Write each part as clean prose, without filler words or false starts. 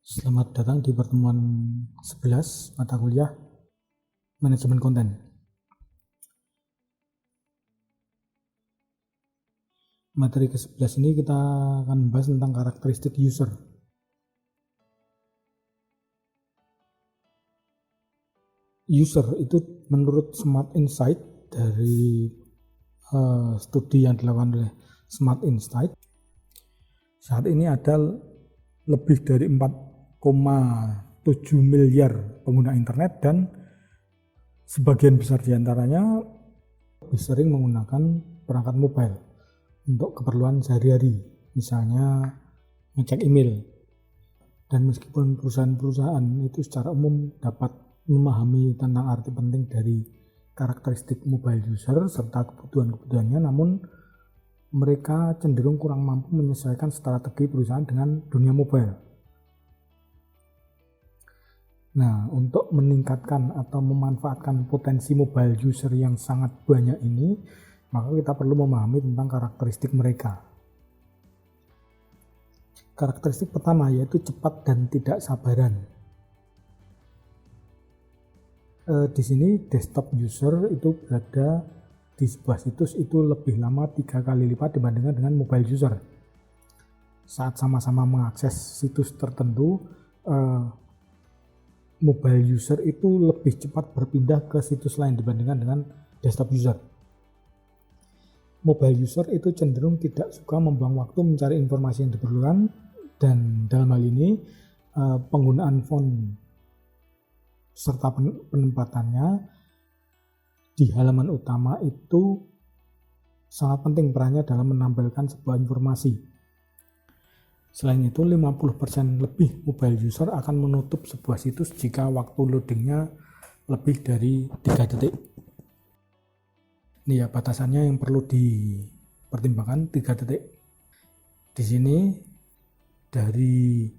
Selamat datang di pertemuan 11 mata kuliah Manajemen Konten. Materi ke-11 ini kita akan membahas tentang karakteristik user. User itu menurut Smart Insight dari studi yang dilakukan oleh Smart Insight, saat ini ada lebih dari 4,7 miliar pengguna internet dan sebagian besar diantaranya lebih sering menggunakan perangkat mobile untuk keperluan sehari-hari, misalnya ngecek email. Dan meskipun perusahaan-perusahaan itu secara umum dapat memahami tentang arti penting dari karakteristik mobile user serta kebutuhan-kebutuhannya, namun mereka cenderung kurang mampu menyesuaikan strategi perusahaan dengan dunia mobile. Nah, untuk meningkatkan atau memanfaatkan potensi mobile user yang sangat banyak ini, maka kita perlu memahami tentang karakteristik mereka. Karakteristik pertama yaitu cepat dan tidak sabaran. Di sini desktop user itu berada di sebuah situs itu lebih lama 3 kali lipat dibandingkan dengan mobile user. Saat sama-sama mengakses situs tertentu, mobile user itu lebih cepat berpindah ke situs lain dibandingkan dengan desktop user. Mobile user itu cenderung tidak suka membuang waktu mencari informasi yang diperlukan, dan dalam hal ini penggunaan font serta penempatannya di halaman utama itu sangat penting perannya dalam menampilkan sebuah informasi. Selain itu, 50% lebih mobile user akan menutup sebuah situs jika waktu loadingnya lebih dari 3 detik. Ini ya batasannya yang perlu dipertimbangkan, 3 detik. Di sini dari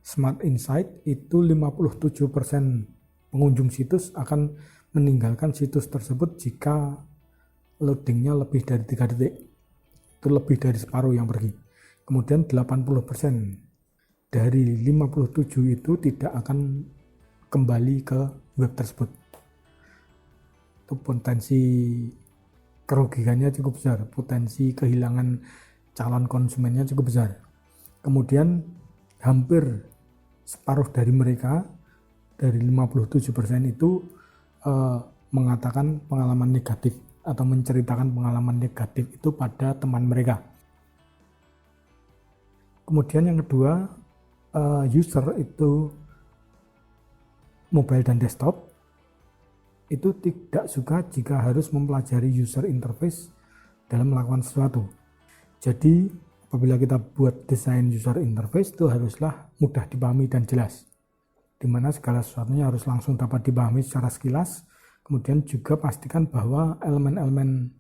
Smart Insight itu 57% pengunjung situs akan meninggalkan situs tersebut jika loadingnya lebih dari 3 detik. Itu lebih dari separuh yang pergi. Kemudian 80% dari 57 itu tidak akan kembali ke web tersebut. Itu potensi kerugiannya cukup besar, potensi kehilangan calon konsumennya cukup besar. Kemudian hampir separuh dari mereka, dari 57% itu mengatakan pengalaman negatif atau menceritakan pengalaman negatif itu pada teman mereka. Kemudian yang kedua, user itu mobile dan desktop itu tidak suka jika harus mempelajari user interface dalam melakukan sesuatu. Jadi apabila kita buat desain user interface itu haruslah mudah dipahami dan jelas, dimana segala sesuatunya harus langsung dapat dipahami secara sekilas. Kemudian juga pastikan bahwa elemen-elemen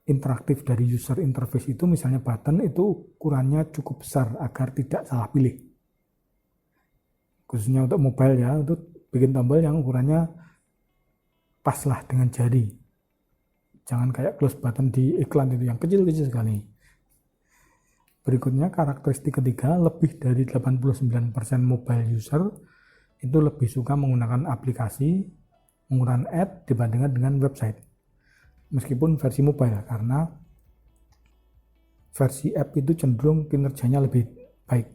interaktif dari user interface itu, misalnya button, itu ukurannya cukup besar agar tidak salah pilih. Khususnya untuk mobile ya, untuk bikin tombol yang ukurannya paslah dengan jari. Jangan kayak close button di iklan itu yang kecil-kecil sekali. Berikutnya karakteristik ketiga, lebih dari 89% mobile user itu lebih suka menggunakan aplikasi, menggunakan app dibandingkan dengan website. Meskipun versi mobile, karena versi app itu cenderung kinerjanya lebih baik.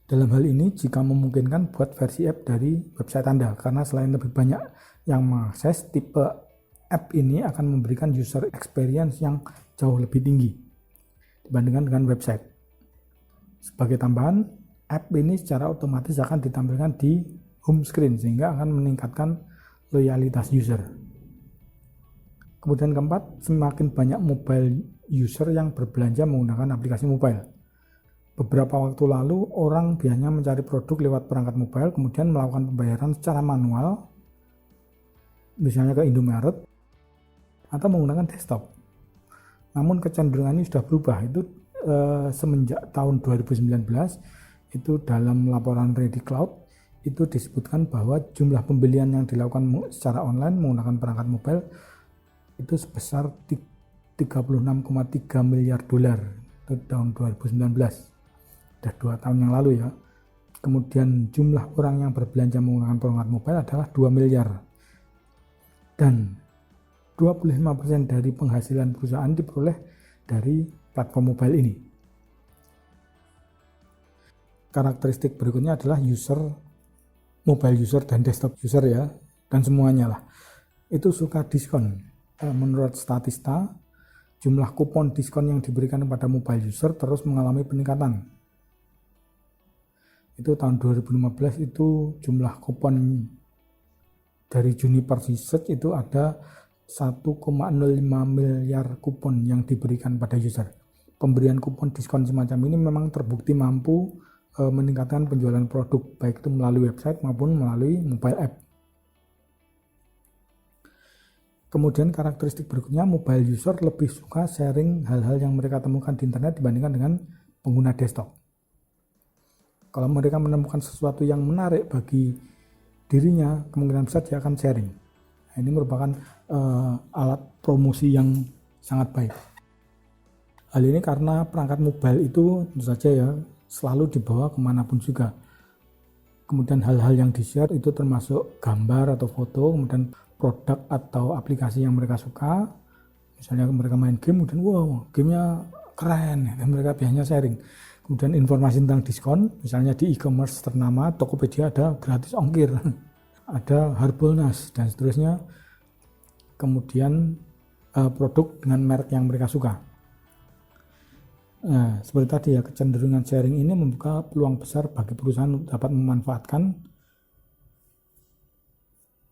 Dalam hal ini jika memungkinkan buat versi app dari website Anda, karena selain lebih banyak yang mengakses, tipe app ini akan memberikan user experience yang jauh lebih tinggi dibandingkan dengan website. Sebagai tambahan, app ini secara otomatis akan ditampilkan di home screen sehingga akan meningkatkan loyalitas user. Kemudian keempat, semakin banyak mobile user yang berbelanja menggunakan aplikasi mobile. Beberapa waktu lalu orang biasanya mencari produk lewat perangkat mobile, kemudian melakukan pembayaran secara manual, misalnya ke Indomaret, atau menggunakan desktop. Namun kecenderungan ini sudah berubah. Itu semenjak tahun 2019 itu dalam laporan Ready Cloud itu disebutkan bahwa jumlah pembelian yang dilakukan secara online menggunakan perangkat mobile itu sebesar 36,3 miliar dolar itu tahun 2019. sudah 2 tahun yang lalu ya. Kemudian jumlah orang yang berbelanja menggunakan perangkat mobile adalah 2 miliar. Dan 25% dari penghasilan perusahaan diperoleh dari platform mobile ini. Karakteristik berikutnya adalah mobile user dan desktop user ya, dan semuanya lah. Itu suka diskon. Menurut Statista, jumlah kupon diskon yang diberikan kepada mobile user terus mengalami peningkatan. Itu tahun 2015 itu jumlah kupon dari Juniper Research itu ada 1,05 miliar kupon yang diberikan pada user. Pemberian kupon diskon semacam ini memang terbukti mampu meningkatkan penjualan produk, baik itu melalui website maupun melalui mobile app. Kemudian karakteristik berikutnya, mobile user lebih suka sharing hal-hal yang mereka temukan di internet dibandingkan dengan pengguna desktop. Kalau mereka menemukan sesuatu yang menarik bagi dirinya, kemungkinan besar dia akan sharing. Ini merupakan alat promosi yang sangat baik. Hal ini karena perangkat mobile itu tentu saja ya selalu dibawa kemanapun juga. Kemudian hal-hal yang di-share itu termasuk gambar atau foto, kemudian produk atau aplikasi yang mereka suka. Misalnya mereka main game, kemudian wow, gamenya keren, dan mereka biasanya sharing. Kemudian informasi tentang diskon, misalnya di e-commerce ternama Tokopedia ada gratis ongkir, ada Harbolnas dan seterusnya. Kemudian produk dengan merek yang mereka suka. Nah, seperti tadi ya, kecenderungan sharing ini membuka peluang besar bagi perusahaan untuk dapat memanfaatkan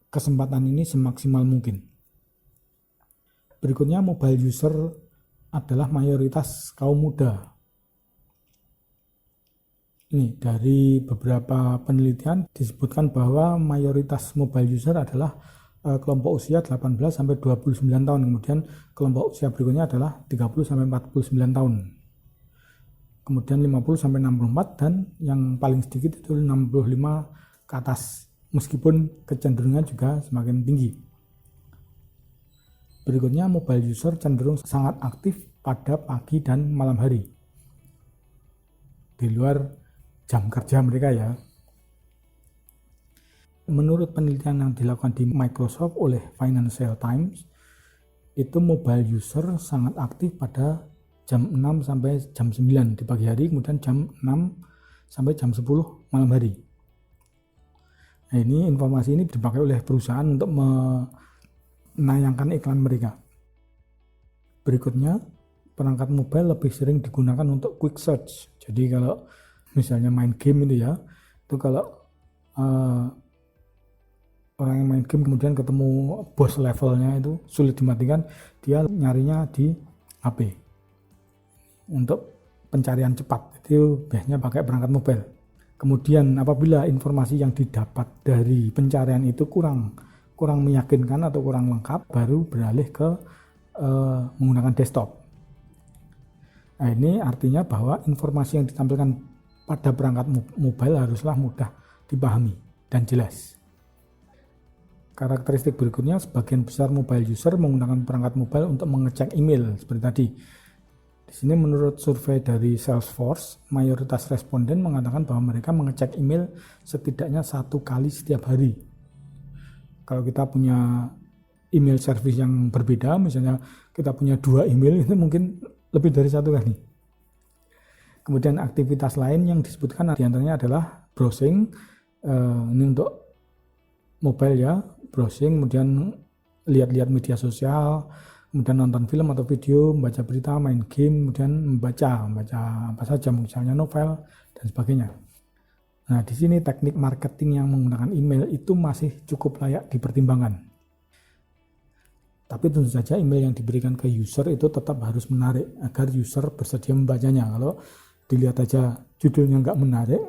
kesempatan ini semaksimal mungkin. Berikutnya, mobile user adalah mayoritas kaum muda. Ini dari beberapa penelitian disebutkan bahwa mayoritas mobile user adalah kelompok usia 18 sampai 29 tahun. Kemudian kelompok usia berikutnya adalah 30 sampai 49 tahun. Kemudian 50 sampai 64 dan yang paling sedikit itu 65 ke atas. Meskipun kecenderungan juga semakin tinggi. Berikutnya, mobile user cenderung sangat aktif pada pagi dan malam hari. Di luar jam kerja mereka ya. Menurut penelitian yang dilakukan di Microsoft oleh Financial Times, itu mobile user sangat aktif pada jam 6 sampai jam 9 di pagi hari, kemudian jam 6 sampai jam 10 malam hari. Nah, ini informasi ini dipakai oleh perusahaan untuk menayangkan iklan mereka. Berikutnya, perangkat mobile lebih sering digunakan untuk quick search. Jadi kalau misalnya main game itu ya, itu kalau orang yang main game kemudian ketemu boss levelnya itu sulit dimatikan, dia nyarinya di HP. Untuk pencarian cepat itu biasanya pakai perangkat mobile. Kemudian apabila informasi yang didapat dari pencarian itu kurang meyakinkan atau kurang lengkap, baru beralih ke menggunakan desktop. Nah, ini artinya bahwa informasi yang ditampilkan pada perangkat mobile haruslah mudah dipahami dan jelas. Karakteristik berikutnya, sebagian besar mobile user menggunakan perangkat mobile untuk mengecek email seperti tadi. Di sini menurut survei dari Salesforce, mayoritas responden mengatakan bahwa mereka mengecek email setidaknya 1 kali setiap hari. Kalau kita punya email service yang berbeda, misalnya kita punya 2 email, itu mungkin lebih dari 1 kali. Kemudian aktivitas lain yang disebutkan diantaranya adalah browsing, ini untuk mobile ya, browsing, kemudian lihat-lihat media sosial, kemudian nonton film atau video, membaca berita, main game, kemudian membaca apa saja, misalnya novel dan sebagainya. Nah, di sini teknik marketing yang menggunakan email itu masih cukup layak dipertimbangkan. Tapi tentu saja email yang diberikan ke user itu tetap harus menarik agar user bersedia membacanya. Kalau dilihat aja judulnya nggak menarik,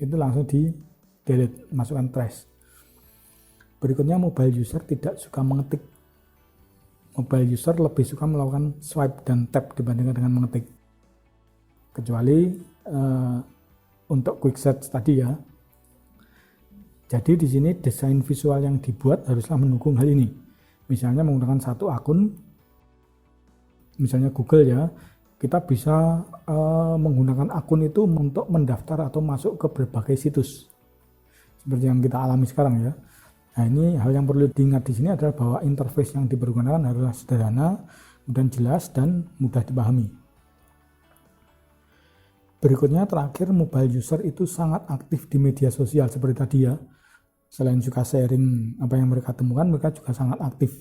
itu langsung di delete, masukkan trash. Berikutnya, mobile user tidak suka mengetik. Mobile user lebih suka melakukan swipe dan tap dibandingkan dengan mengetik. Kecuali untuk quick search tadi ya. Jadi di sini desain visual yang dibuat haruslah mendukung hal ini. Misalnya menggunakan satu akun, misalnya Google ya, kita bisa menggunakan akun itu untuk mendaftar atau masuk ke berbagai situs seperti yang kita alami sekarang ya. Nah, ini hal yang perlu diingat di sini adalah bahwa interface yang dipergunakan harus sederhana, kemudian jelas dan mudah dipahami. Berikutnya terakhir, mobile user itu sangat aktif di media sosial seperti tadi ya. Selain suka sharing apa yang mereka temukan, mereka juga sangat aktif.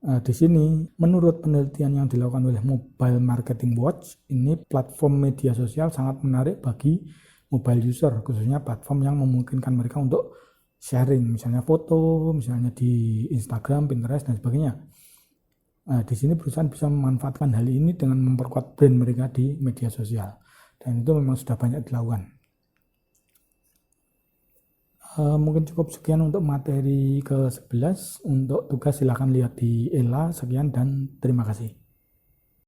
Di sini, menurut penelitian yang dilakukan oleh Mobile Marketing Watch, ini platform media sosial sangat menarik bagi mobile user, khususnya platform yang memungkinkan mereka untuk sharing, misalnya foto, misalnya di Instagram, Pinterest, dan sebagainya. Di sini perusahaan bisa memanfaatkan hal ini dengan memperkuat brand mereka di media sosial, dan itu memang sudah banyak dilakukan. Mungkin cukup sekian untuk materi ke-11. Untuk tugas silahkan lihat di ELA. Sekian dan terima kasih.